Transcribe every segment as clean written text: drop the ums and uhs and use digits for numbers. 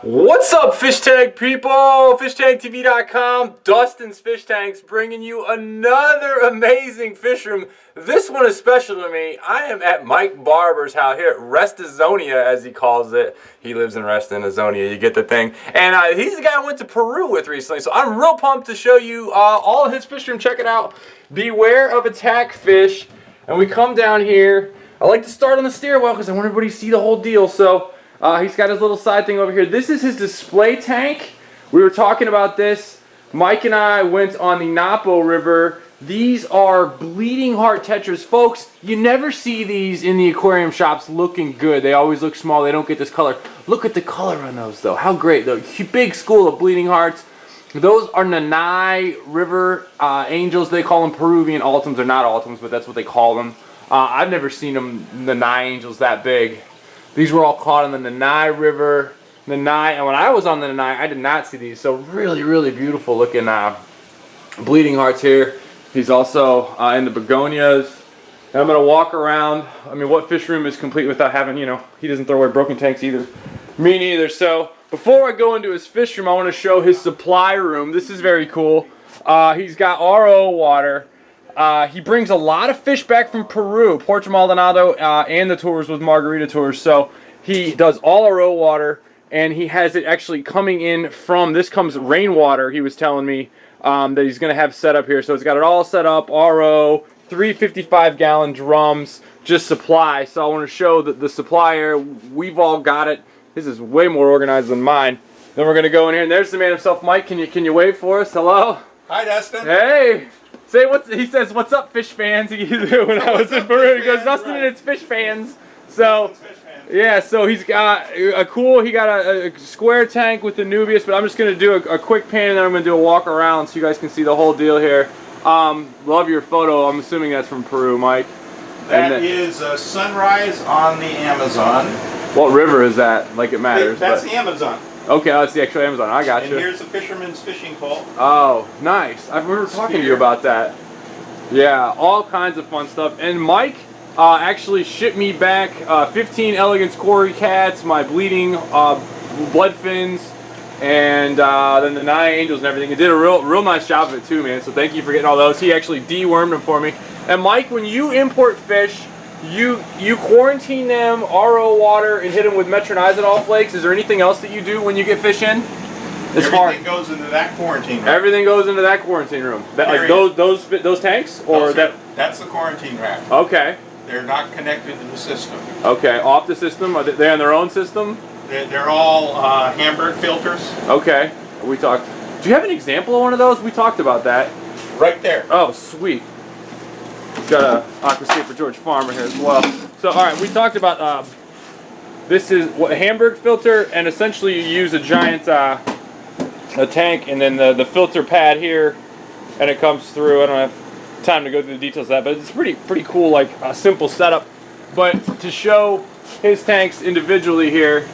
What's up, fish tank people? FishTankTV.com, Dustin's Fish Tanks, bringing you another amazing fish room. This one is special to me. I am at Mike Barber's house here at Restazonia, as he calls it. He lives in Restazonia, you get the thing. And he's the guy I went to Peru with recently, so I'm real pumped to show you all of his fish room. Check it out. Beware of attack fish. And we come down here. I like to start on the stairwell because I want everybody to see the whole deal. So he's got his little side thing over here. This is his display tank. We were talking about this. Mike and I went on the Napo River. These are bleeding heart tetras. Folks, you never see these in the aquarium shops looking good. They always look small. They don't get this color. Look at the color on those, though. How great. The big school of bleeding hearts. Those are Nanai River angels. They call them Peruvian ultims. They're not ultims, but that's what they call them. I've never seen them, Nanai angels, that big. These were all caught on the Nanai River. Nanai, and when I was on the Nanai, I did not see these. So really, really beautiful looking bleeding hearts here. He's also in the begonias. And I'm going to walk around. I mean, what fish room is complete without having, you know, he doesn't throw away broken tanks either. Me neither. So before I go into his fish room, I want to show his supply room. This is very cool. He's got RO water. He brings a lot of fish back from Peru, Puerto Maldonado, and the tours with Margarita Tours. So he does all RO water, and he has it actually coming in from, this comes rainwater, he was telling me, that he's going to have set up here. So he's got it all set up, RO, 355-gallon drums, just supply. So I want to show the supplier. We've all got it. His is way more organized than mine. Then we're going to go in here, and there's the man himself, Mike. Can you wave for us? Hello? Hi, Dustin. Hey! He says, "What's up, fish fans?" When I was in Peru, he goes, "Dustin and it's fish fans." So, yeah, so he's got he got a square tank with the Nubius, but I'm just gonna do a quick pan and then I'm gonna do a walk around so you guys can see the whole deal here. Love your photo. I'm assuming that's from Peru, Mike. That is a sunrise on the Amazon. What river is that? Like it matters. That's the Amazon. Okay, that's the actual Amazon. I got you. And here's a fisherman's fishing pole. Oh, nice. I remember talking to you about that. Yeah, all kinds of fun stuff. And Mike actually shipped me back 15 Elegance Cory Cats, my bleeding blood fins, and then the Nanai angels and everything. He did a real nice job of it too, man. So thank you for getting all those. He actually dewormed them for me. And Mike, when you import fish, you quarantine them, RO water, and hit them with metronidazole flakes. Is there anything else that you do when you get fish in? Everything goes into that quarantine room. Everything goes into that quarantine room. Like those tanks, or that's the quarantine rack. Okay. They're not connected to the system. Okay, off the system. Are they on their own system? They're all Hamburg Filters. Okay. We talked. Do you have an example of one of those? We talked about that. Right there. Oh, sweet. Got a Aquascaping George Farmer here as well. So, all right, we talked about this is what Hamburg filter, and essentially you use a giant a tank, and then the filter pad here, and it comes through. I don't have time to go through the details of that, but it's pretty cool, like a simple setup. But to show his tanks individually here,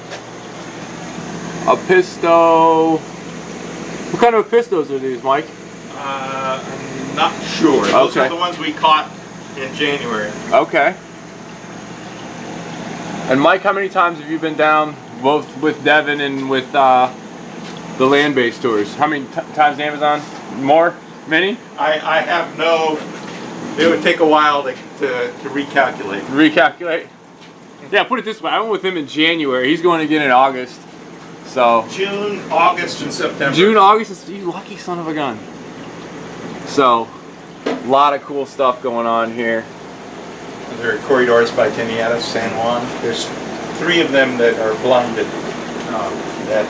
a pisto. What kind of pistos are these, Mike? I'm not sure. Those are the ones we caught in January. Okay. And Mike, how many times have you been down, both with Devin and with the land-based tours? How many times Amazon? More? Many? I have no. It would take a while to recalculate. Recalculate? Yeah, put it this way. I went with him in January. He's going again in August. So June, August, and September. June, August, you lucky son of a gun. So, a lot of cool stuff going on here. There are Corydoras by Tiniata, San Juan. There's 3 of them that are blinded that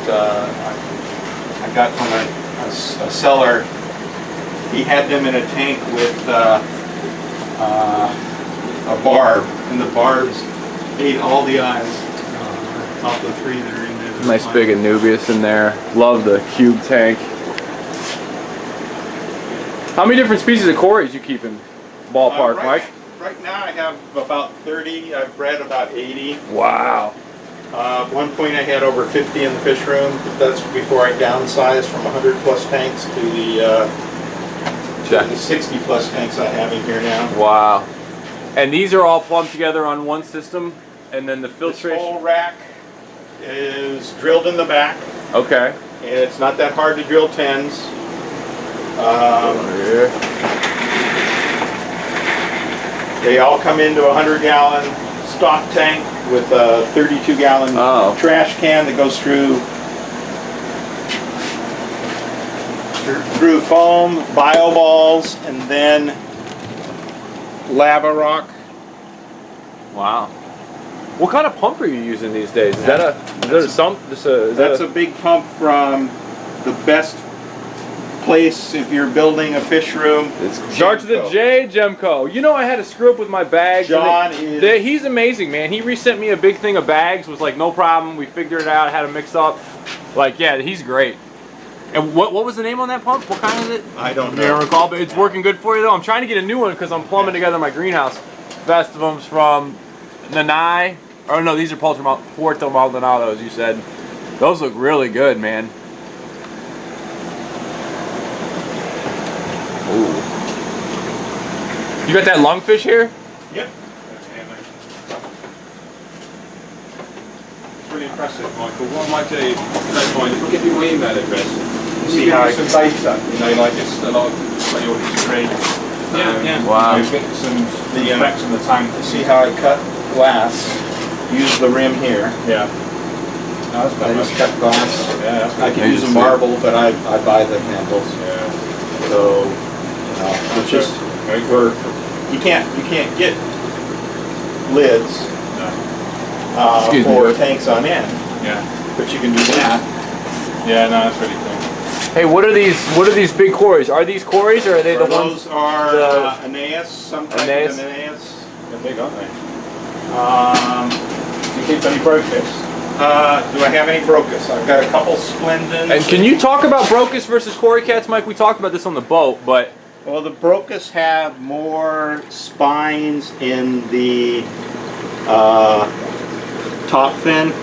I got from a seller. He had them in a tank with a barb, and the barbs ate all the eyes off the 3 that are in there. Nice big Anubias in there. Love the cube tank. How many different species of Corys you keep in ballpark, Mike? Right now I have about 30. I've bred about 80. Wow. At one point I had over 50 in the fish room, but that's before I downsized from 100 plus tanks to the 60 plus tanks I have in here now. Wow. And these are all plumbed together on one system, and then the filtration. This whole rack is drilled in the back. Okay. And it's not that hard to drill 10s. They all come into a 100-gallon stock tank with a 32-gallon trash can that goes through foam, bio balls, and then lava rock. Wow. What kind of pump are you using these days? Is that a sump? That's a big pump from the best place if you're building a fish room. It starts with a J, Gemco. You know, I had to screw up with my bags. John he's amazing, man. He resent me a big thing of bags. Was like, no problem. We figured it out. How to mix up. Like, yeah, he's great. And what was the name on that pump? What kind is it? I don't know. You don't recall, but it's working good for you though. I'm trying to get a new one because I'm plumbing together my greenhouse. Best of them's from Nanai. Oh no, these are Puerto Maldonado, as you said. Those look really good, man. Ooh. You got that lungfish here? Yep. Really impressive, Michael. What I might do, if you don't mind, if I give you my email address, See how I some data, you know, like just a lot of like your history. Yeah. Wow. You get some specs on the tank. See how I cut glass? Use the rim here. Yeah. No, that's I just cut glass. Yeah, that's I could use a marble, but I buy the handles. Yeah. So it's just you can't get lids for tanks on end. Yeah. But you can do that. Yeah, no, that's really cool. Hey, what are these big quarries? Are these quarries or are they the ones? Those are Aeneas, some type of Aeneas. They're big, aren't they? Do you keep any brocus? Do I have any brocus? I've got a couple Splendens. And can you talk about brocus versus Cory Cats, Mike? We talked about this on the boat, but well, the brocus have more spines in the top fin.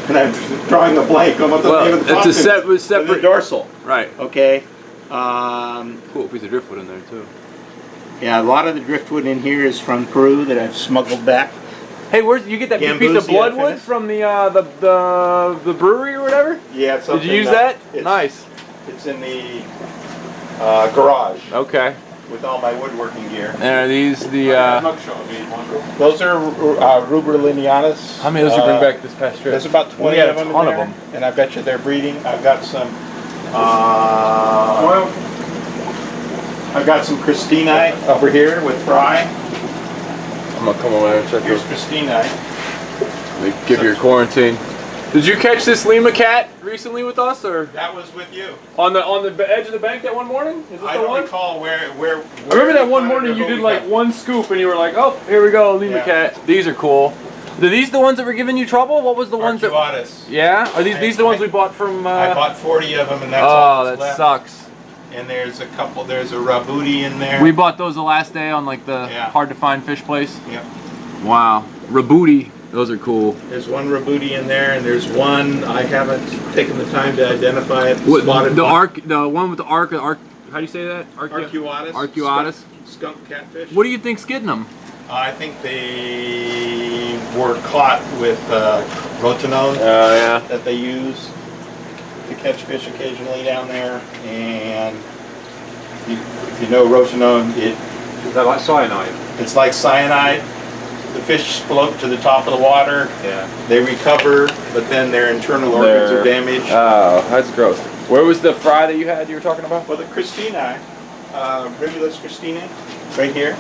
And I'm drawing a blank on what the name of the top fin is. Separate the dorsal. Right. Okay. Cool piece of driftwood in there too. Yeah, a lot of the driftwood in here is from Peru that I've smuggled back. Hey, where's you get that big piece of bloodwood from the brewery or whatever? Yeah, it's did you use that? Nice. It's in the garage. Okay. With all my woodworking gear. And are these the? Those are Ruberlinianus. How many of those you bring back this past trip? There's about 20 of them. A ton of them. And I bet you they're breeding. I've got some. I've got some Christini over here with Fry. I'm gonna come over there and check Here's those. Christini. Give your quarantine. Did you catch this Lima cat recently with us, or that was with you on the edge of the bank that one morning? Is this I the don't one? recall where. I remember that one morning you did like one scoop and you were like, "Oh, here we go, Lima cat." These are cool. Are these the ones that were giving you trouble? What was the ones that? Yeah. Are these the ones we bought from? I bought 40 of them, and that's all that's left. Sucks. And there's a couple. There's a Rabuti in there. We bought those the last day on like the hard to find fish place. Yep. Wow, Rabuti. Those are cool. There's one Rabuti in there, and there's one I haven't taken the time to identify it. What, the one with the arc. How do you say that? Arcuatus. Arcuatus. Skunk catfish. What do you think's getting them? I think they were caught with rotenone that they use to catch fish occasionally down there. And if you know rotenone, is that like cyanide? It's like cyanide. The fish float to the top of the water. Yeah. They recover, but then their internal organs are damaged. Oh, that's gross. Where was the fry that you were talking about? Well, the Christini, Rivulus Christini, right here.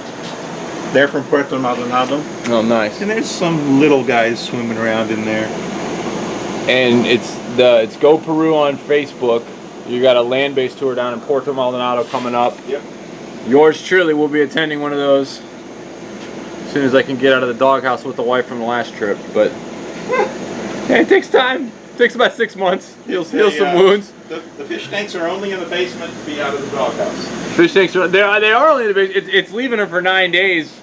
They're from Puerto Maldonado. Oh, nice. And there's some little guys swimming around in there. And it's Go Peru on Facebook. You got a land-based tour down in Puerto Maldonado coming up. Yep. Yours truly will be attending one of those as soon as I can get out of the doghouse with the wife from the last trip. But yeah, it takes time. It takes about 6 months. Heal some wounds. The fish tanks are only in the basement to be out of the doghouse. Fish tanks they are only in the basement. It's leaving her for 9 days.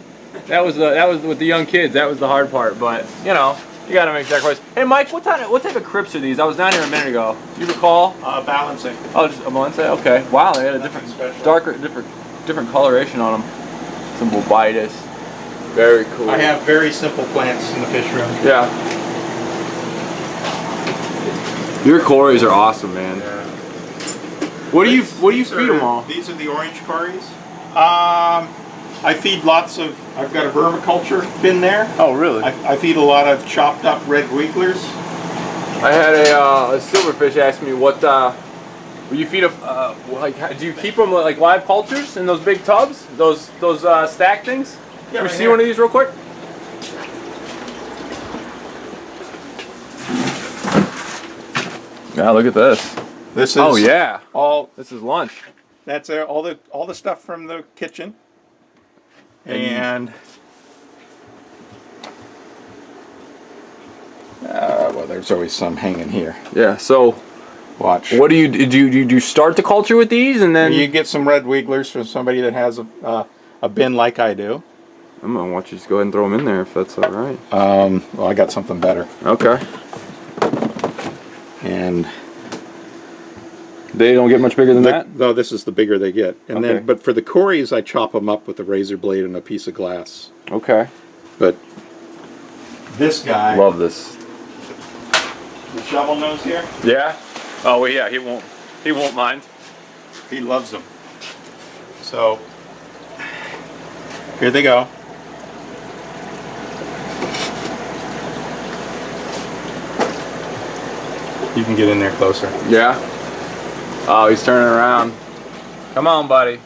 That was with the young kids. That was the hard part. But you know, you got to make sacrifices. Hey, Mike, what type of crypts are these? I was down here a minute ago. You recall? Balancing. Oh, just a balancing. Okay. Wow, they had a different coloration on them. Some bulbitis. Very cool. I have very simple plants in the fish room. Yeah. Your Corys are awesome, man. Yeah. What do you feed them all? These are the orange Corys. I feed lots of. I've got a vermiculture bin there. Oh, really? I feed a lot of chopped up red wigglers. I had a silverfish ask me what will you feed them? Like, do you keep them like live cultures in those big tubs? Those stack things? Yeah, Can we right see here. one of these real quick? Yeah, look at this. This is. Oh yeah, All this is lunch. that's all the stuff from the kitchen. And well, there's always some hanging here. Yeah. So, Watch. what do you start the culture with these and then? You get some red wigglers from somebody that has a bin like I do. I'm gonna want you to go ahead and throw them in there if that's all right. Well, I got something better. Okay. And They don't get much bigger than that. no, this is the bigger they get. And Okay. then, but for the Corys, I chop them up with a razor blade and a piece of glass. Okay. But this guy, Love this. the shovel nose here, Yeah. Oh well, yeah. He won't mind. he loves them. So here they go. You can get in there closer. Yeah. Oh, he's turning around. Come on, buddy.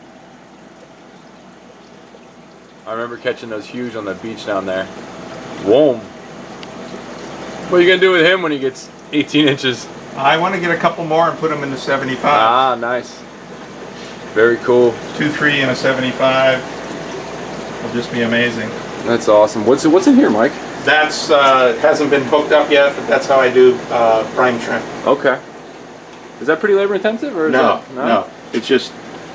I remember catching those huge on the beach down there. Boom. What are you gonna do with him when he gets 18 inches? I want to get a couple more and put them in the 75. Ah, nice. Very cool. 2-3 and a 75. Will just be amazing. That's awesome. What's in here, Mike? That's hasn't been hooked up yet, but that's how I do prime shrimp. Okay. Is that pretty labor intensive or is No, that, no. It's just,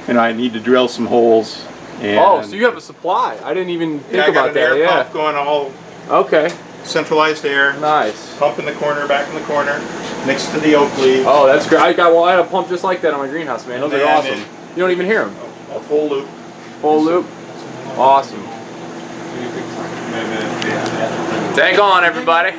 I need to drill some holes. And Oh, so you have a supply. I didn't even think I got about an that. air Yeah. pump going all Okay. centralized air. Nice. Pump in the corner, back in the corner, next to the oak leaf. Oh, that's great. I had a pump just like that on my greenhouse, man. Those are Man, awesome. You don't even hear them. A full loop. Full loop. Awesome. Tank on, everybody.